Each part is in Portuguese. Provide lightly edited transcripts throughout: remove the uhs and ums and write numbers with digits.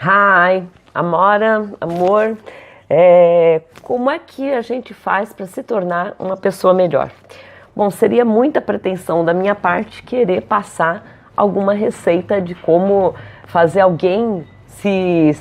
Hi, Amora, amor, como é que a gente faz para se tornar uma pessoa melhor? Bom, seria muita pretensão da minha parte querer passar alguma receita de como fazer alguém se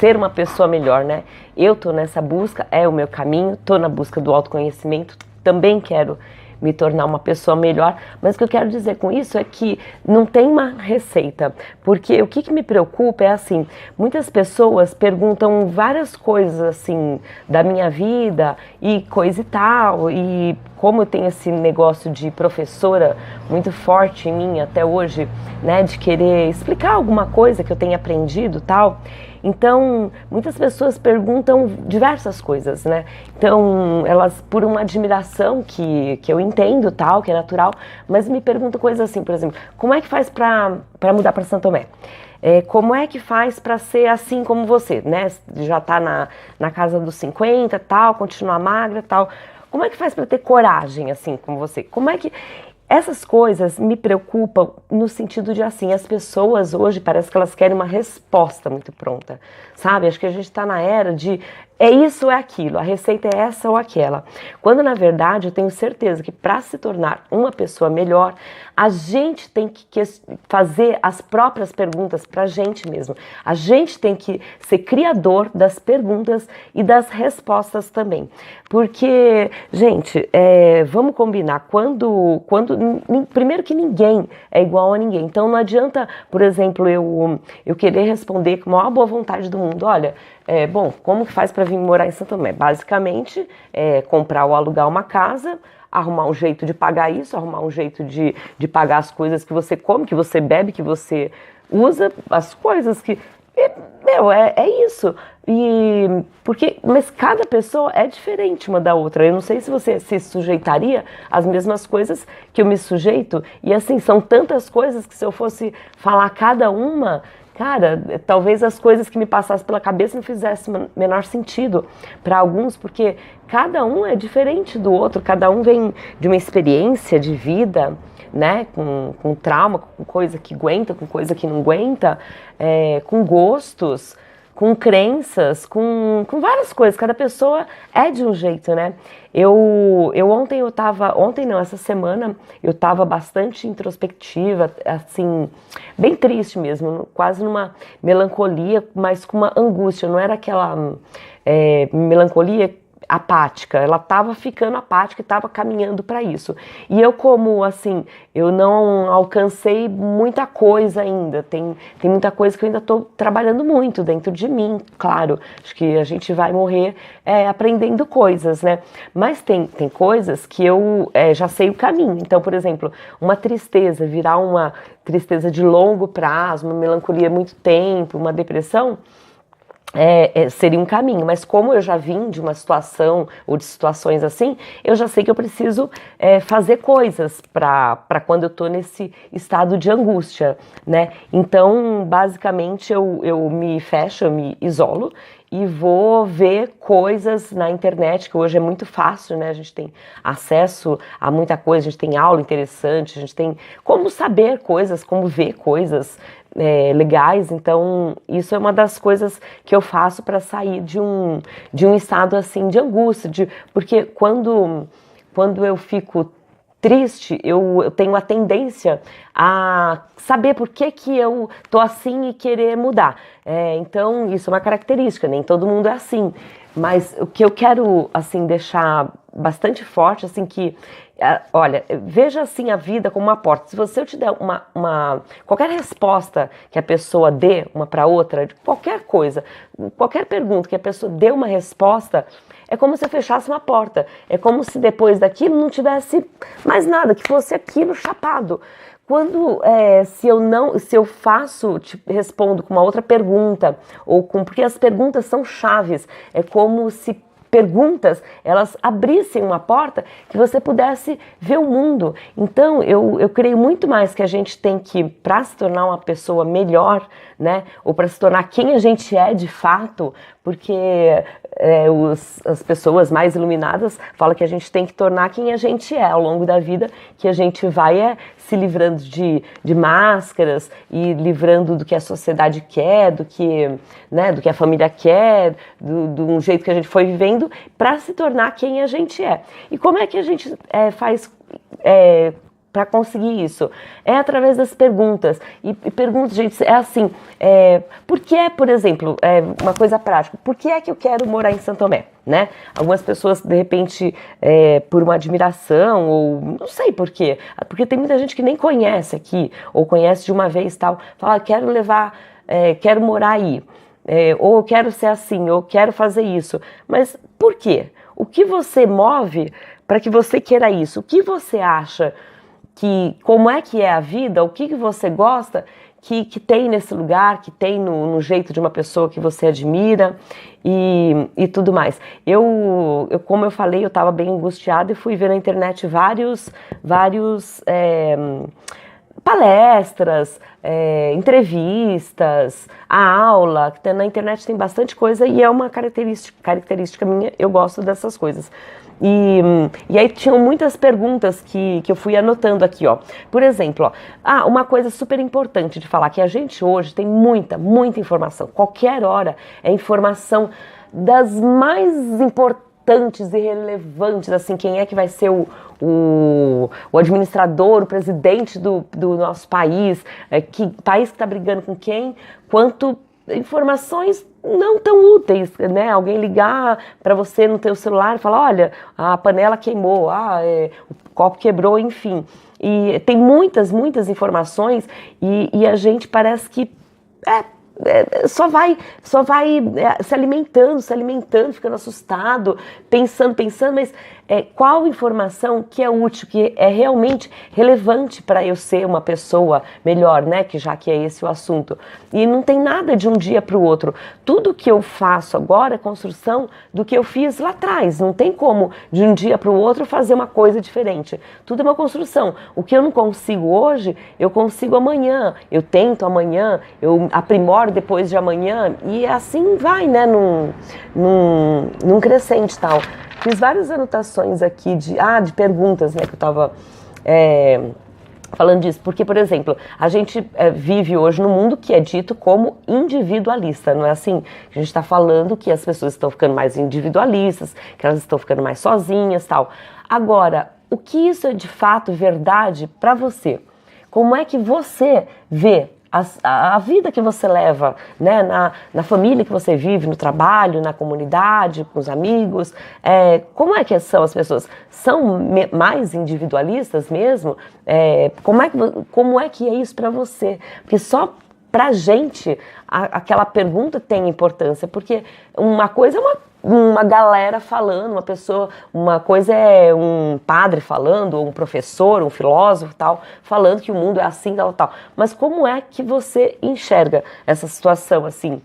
ser uma pessoa melhor, né? Eu tô nessa busca, é o meu caminho, tô na busca do autoconhecimento, também quero me tornar uma pessoa melhor, mas o que eu quero dizer com isso é que não tem uma receita, porque o que me preocupa é assim, muitas pessoas perguntam várias coisas assim da minha vida e coisa e tal, e como eu tenho esse negócio de professora muito forte em mim até hoje, né, de querer explicar alguma coisa que eu tenha aprendido tal. Então, muitas pessoas perguntam diversas coisas, né? Então, elas, por uma admiração que eu entendo, tal, que é natural, mas me perguntam coisas assim, por exemplo, como é que faz para mudar para Santo Tomé? Como é que faz para ser assim como você, né? Já tá na casa dos 50, tal, continuar magra, tal. Como é que faz para ter coragem assim como você? Como é que essas coisas me preocupam no sentido de assim, as pessoas hoje parece que elas querem uma resposta muito pronta, sabe? Acho que a gente está na era de é isso ou é aquilo, a receita é essa ou aquela. Quando na verdade eu tenho certeza que para se tornar uma pessoa melhor, a gente tem que fazer as próprias perguntas para a gente mesmo. A gente tem que ser criador das perguntas e das respostas também. Porque, gente, vamos combinar, primeiro que ninguém é igual a ninguém. Então não adianta, por exemplo, eu querer responder com a maior boa vontade do mundo, olha, bom, como que faz para vir morar em Santo Tomé? Basicamente, comprar ou alugar uma casa, arrumar um jeito de pagar isso, arrumar um jeito de pagar as coisas que você come, que você bebe, que você usa, as coisas que... é isso. Mas cada pessoa é diferente uma da outra. Eu não sei se você se sujeitaria às mesmas coisas que eu me sujeito. E assim, são tantas coisas que se eu fosse falar cada uma, cara, talvez as coisas que me passassem pela cabeça não fizessem menor sentido para alguns, porque cada um é diferente do outro, cada um vem de uma experiência de vida, né, com trauma, com coisa que aguenta, com coisa que não aguenta, com gostos, com crenças, com várias coisas. Cada pessoa é de um jeito, né? Ontem não, essa semana eu tava bastante introspectiva, assim, bem triste mesmo, quase numa melancolia, mas com uma angústia. Não era aquela melancolia apática, ela estava ficando apática e estava caminhando para isso. E eu, como assim, eu não alcancei muita coisa ainda, tem muita coisa que eu ainda estou trabalhando muito dentro de mim, claro, acho que a gente vai morrer aprendendo coisas, né? Mas tem coisas que eu já sei o caminho. Então, por exemplo, uma tristeza virar uma tristeza de longo prazo, uma melancolia muito tempo, uma depressão, seria um caminho, mas como eu já vim de uma situação ou de situações assim, eu já sei que eu preciso fazer coisas para quando eu estou nesse estado de angústia, né? Então, basicamente, eu me fecho, eu me isolo e vou ver coisas na internet, que hoje é muito fácil, né? A gente tem acesso a muita coisa, a gente tem aula interessante, a gente tem como saber coisas, como ver coisas legais. Então isso é uma das coisas que eu faço para sair de um estado assim de angústia, porque quando eu fico triste, eu tenho a tendência a saber por que eu tô assim e querer mudar. Então isso é uma característica, nem todo mundo é assim. Mas o que eu quero assim deixar bastante forte, assim, que olha, veja assim a vida como uma porta. Se eu te der qualquer resposta que a pessoa dê uma para outra, de qualquer coisa, qualquer pergunta que a pessoa dê uma resposta, é como se eu fechasse uma porta. É como se depois daquilo não tivesse mais nada, que fosse aquilo chapado. Se eu respondo com uma outra pergunta, porque as perguntas são chaves, é como se perguntas, elas abrissem uma porta que você pudesse ver o mundo. Então, eu creio muito mais que a gente tem que, para se tornar uma pessoa melhor, né? Ou para se tornar quem a gente é de fato, porque as pessoas mais iluminadas falam que a gente tem que tornar quem a gente é ao longo da vida, que a gente vai se livrando de máscaras e livrando do que a sociedade quer, do que, né, do que a família quer, do jeito que a gente foi vivendo, para se tornar quem a gente é. E como é que a gente faz para conseguir isso? É através das perguntas. E perguntas, gente, é assim, por que, por exemplo, uma coisa prática, por que é que eu quero morar em São Tomé? Né? Algumas pessoas, de repente, por uma admiração, ou não sei por quê, porque tem muita gente que nem conhece aqui, ou conhece de uma vez tal, fala, quero morar aí, ou eu quero ser assim, ou quero fazer isso. Mas por quê? O que você move para que você queira isso? O que você acha como é que é a vida, o que você gosta que tem nesse lugar, que tem no jeito de uma pessoa que você admira e tudo mais. Como eu falei, eu estava bem angustiada e fui ver na internet vários palestras, entrevistas, a aula, que na internet tem bastante coisa e é uma característica minha, eu gosto dessas coisas. E aí tinham muitas perguntas que eu fui anotando aqui, ó. Por exemplo, uma coisa super importante de falar, que a gente hoje tem muita informamação. Qualquer hora é informação das mais importantes e relevantes, assim, quem é que vai ser o administrador, o presidente do nosso país, que país que está brigando com quem, quanto informações não tão úteis, né? Alguém ligar para você no teu celular e falar, olha, a panela queimou, o copo quebrou, enfim. E tem muitas informações e a gente parece que só vai se alimentando, ficando assustado, pensando, mas qual informação que é útil, que é realmente relevante para eu ser uma pessoa melhor, né? Já que é esse o assunto. E não tem nada de um dia para o outro. Tudo que eu faço agora é construção do que eu fiz lá atrás. Não tem como de um dia para o outro fazer uma coisa diferente. Tudo é uma construção. O que eu não consigo hoje, eu consigo amanhã. Eu tento amanhã, eu aprimoro depois de amanhã e assim vai, né? Num crescente tal. Fiz várias anotações aqui de perguntas, né, que eu estava falando disso, porque, por exemplo, a gente vive hoje num mundo que é dito como individualista, não é assim? A gente está falando que as pessoas estão ficando mais individualistas, que elas estão ficando mais sozinhas, tal. Agora, o que isso é de fato verdade para você? Como é que você vê a vida que você leva, né, na família que você vive, no trabalho, na comunidade, com os amigos? Como é que são as pessoas? São mais individualistas mesmo? Como é que é isso para você? Porque só pra gente aquela pergunta tem importância, porque uma coisa é uma galera falando, uma coisa é um padre falando, ou um professor, um filósofo tal, falando que o mundo é assim, tal. Mas como é que você enxerga essa situação, assim?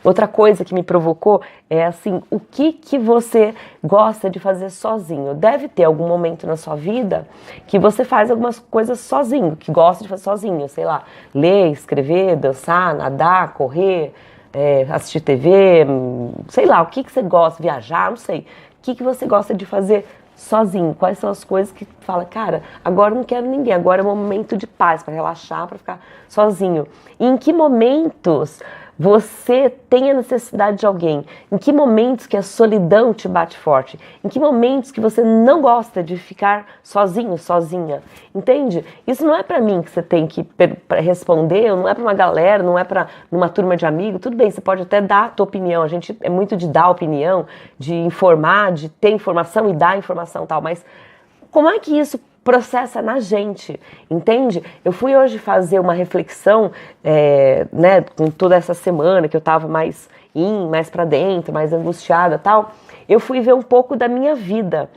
Outra coisa que me provocou é assim, o que você gosta de fazer sozinho? Deve ter algum momento na sua vida que você faz algumas coisas sozinho, que gosta de fazer sozinho, sei lá, ler, escrever, dançar, nadar, correr, assistir TV, sei lá, o que você gosta, viajar, não sei. O que você gosta de fazer sozinho? Quais são as coisas que fala, cara, agora eu não quero ninguém, agora é um momento de paz, para relaxar, para ficar sozinho. E em que momentos você tem a necessidade de alguém? Em que momentos que a solidão te bate forte? Em que momentos que você não gosta de ficar sozinho, sozinha? Entende? Isso não é pra mim que você tem que responder, não é pra uma galera, não é pra numa turma de amigos. Tudo bem, você pode até dar a tua opinião. A gente é muito de dar opinião, de informar, de ter informação e dar informação e tal. Mas como é que isso processa na gente, entende? Eu fui hoje fazer uma reflexão, né, com toda essa semana que eu tava mais pra dentro, mais angustiada, tal. Eu fui ver um pouco da minha vida,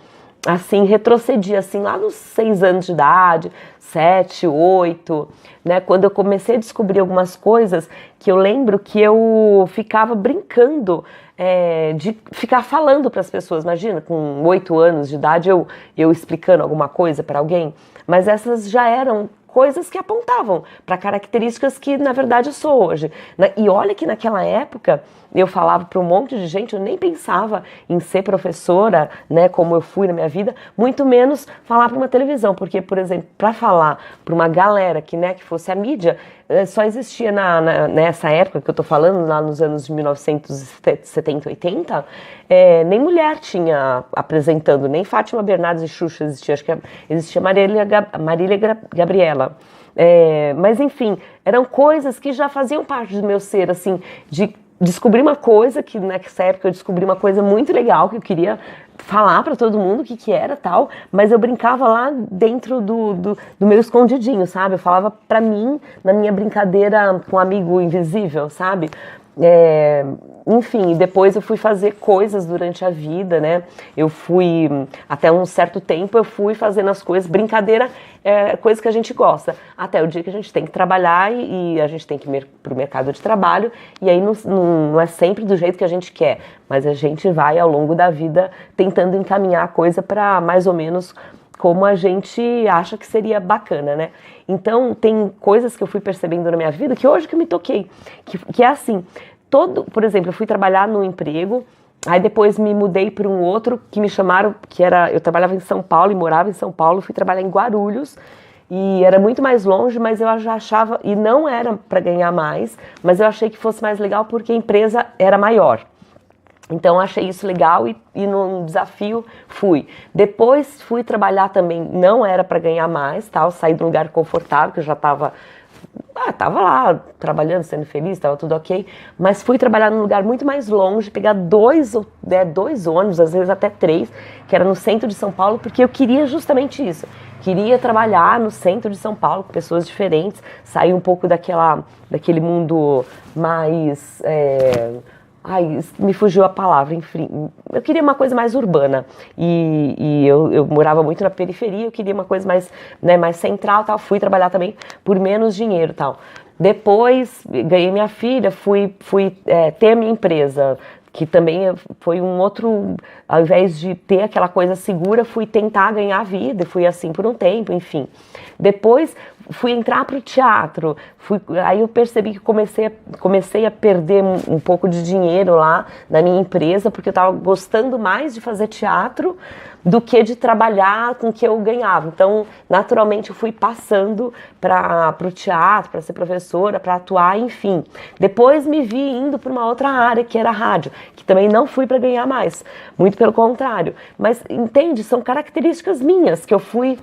assim, retrocedi, assim, lá nos 6 anos de idade, 7, 8, né, quando eu comecei a descobrir algumas coisas que eu lembro que eu ficava brincando, de ficar falando para as pessoas. Imagina, com 8 anos de idade eu explicando alguma coisa para alguém, mas essas já eram coisas que apontavam para características que, na verdade, eu sou hoje. E olha que naquela época eu falava para um monte de gente, eu nem pensava em ser professora, né, como eu fui na minha vida, muito menos falar para uma televisão, porque, por exemplo, para falar para uma galera que, né, que fosse a mídia, só existia nessa época que eu tô falando, lá nos anos de 1970, 80, nem mulher tinha apresentando, nem Fátima Bernardes e Xuxa existia, acho que existia Marília Gabriela. Mas enfim, eram coisas que já faziam parte do meu ser, assim, de descobri uma coisa que nessa época eu descobri uma coisa muito legal que eu queria falar para todo mundo o que era tal, mas eu brincava lá dentro do meu escondidinho, sabe? Eu falava pra mim, na minha brincadeira com um amigo invisível, sabe? Enfim, depois eu fui fazer coisas durante a vida, né? Eu fui, até um certo tempo, eu fui fazendo as coisas, brincadeira, coisa que a gente gosta, até o dia que a gente tem que trabalhar e a gente tem que ir pro mercado de trabalho, e aí não é sempre do jeito que a gente quer, mas a gente vai ao longo da vida tentando encaminhar a coisa para mais ou menos como a gente acha que seria bacana, né? Então, tem coisas que eu fui percebendo na minha vida que hoje que eu me toquei, que é assim, por exemplo, eu fui trabalhar num emprego, aí depois me mudei para um outro que me chamaram, eu trabalhava em São Paulo e morava em São Paulo, fui trabalhar em Guarulhos, e era muito mais longe, mas eu já achava, e não era para ganhar mais, mas eu achei que fosse mais legal porque a empresa era maior. Então achei isso legal e num desafio fui. Depois fui trabalhar também, não era para ganhar mais, tal, saí de um lugar confortável, que eu já estava lá trabalhando, sendo feliz, estava tudo ok, mas fui trabalhar num lugar muito mais longe, pegar dois ônibus, às vezes até 3, que era no centro de São Paulo, porque eu queria justamente isso. Queria trabalhar no centro de São Paulo com pessoas diferentes, sair um pouco daquele mundo mais... me fugiu a palavra, enfim, eu queria uma coisa mais urbana, e eu morava muito na periferia, eu queria uma coisa mais, né, mais central, tal. Fui trabalhar também por menos dinheiro, tal. Depois ganhei minha filha, fui ter a minha empresa, que também foi um outro, ao invés de ter aquela coisa segura, fui tentar ganhar a vida, fui assim por um tempo, enfim. Depois fui entrar para o teatro, aí eu percebi que comecei a perder um pouco de dinheiro lá na minha empresa, porque eu estava gostando mais de fazer teatro do que de trabalhar com o que eu ganhava. Então, naturalmente, eu fui passando para o teatro, para ser professora, para atuar, enfim. Depois me vi indo para uma outra área, que era a rádio, que também não fui para ganhar mais, muito pelo contrário. Mas, entende, são características minhas, que eu fui...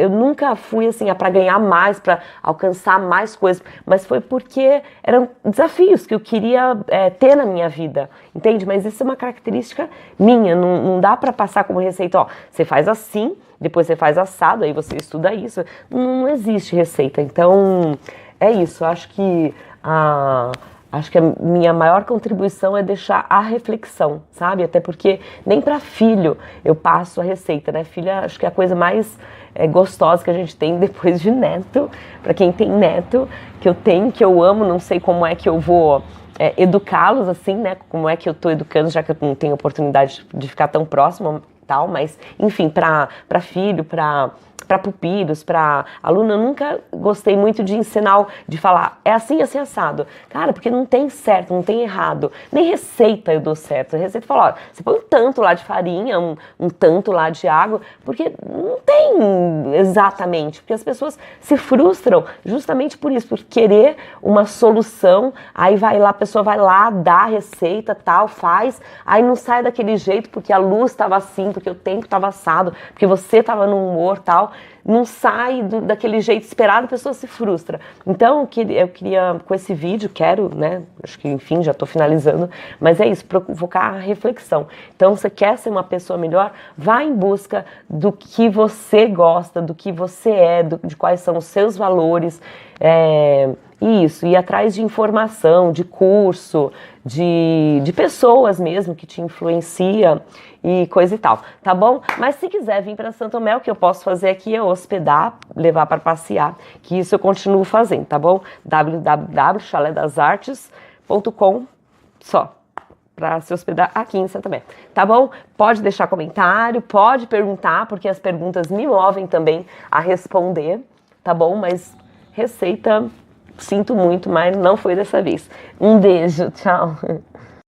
eu nunca fui assim, para ganhar mais, para alcançar mais coisas, mas foi porque eram desafios que eu queria ter na minha vida, entende? Mas isso é uma característica minha, não dá para passar como receita, ó, você faz assim, depois você faz assado, aí você estuda isso, não existe receita. Então, é isso, acho que a minha maior contribuição é deixar a reflexão, sabe? Até porque nem para filho eu passo a receita, né? Filha, acho que é a coisa mais gostosa que a gente tem depois de neto. Para quem tem neto, que eu tenho, que eu amo, não sei como é que eu vou educá-los assim, né? Como é que eu tô educando, já que eu não tenho oportunidade de ficar tão próximo, tal, mas enfim, para filho, para pupilos, para aluno, eu nunca gostei muito de ensinar, de falar, é assim, assim, assado. Cara, porque não tem certo, não tem errado. Nem receita eu dou certo. A receita fala, ó, você põe um tanto lá de farinha, um tanto lá de água, porque não tem exatamente, porque as pessoas se frustram justamente por isso, por querer uma solução, aí vai lá, a pessoa vai lá, dá a receita, tal, faz, aí não sai daquele jeito porque a luz estava assim, porque o tempo estava assado, porque você estava no humor, tal, não sai daquele jeito esperado, a pessoa se frustra. Então, eu queria, com esse vídeo, né, acho que, enfim, já estou finalizando, mas é isso, provocar a reflexão. Então, você quer ser uma pessoa melhor? Vá em busca do que você gosta, do que você é, de quais são os seus valores, isso, ir atrás de informação, de curso, de pessoas mesmo que te influencia e coisa e tal, tá bom? Mas se quiser vir para Santo Tomé, o que eu posso fazer aqui é hospedar, levar para passear, que isso eu continuo fazendo, tá bom? www.chaledasartes.com só, para se hospedar aqui em Santo Tomé, tá bom? Pode deixar comentário, pode perguntar, porque as perguntas me movem também a responder, tá bom? Mas receita, sinto muito, mas não foi dessa vez. Um beijo, tchau.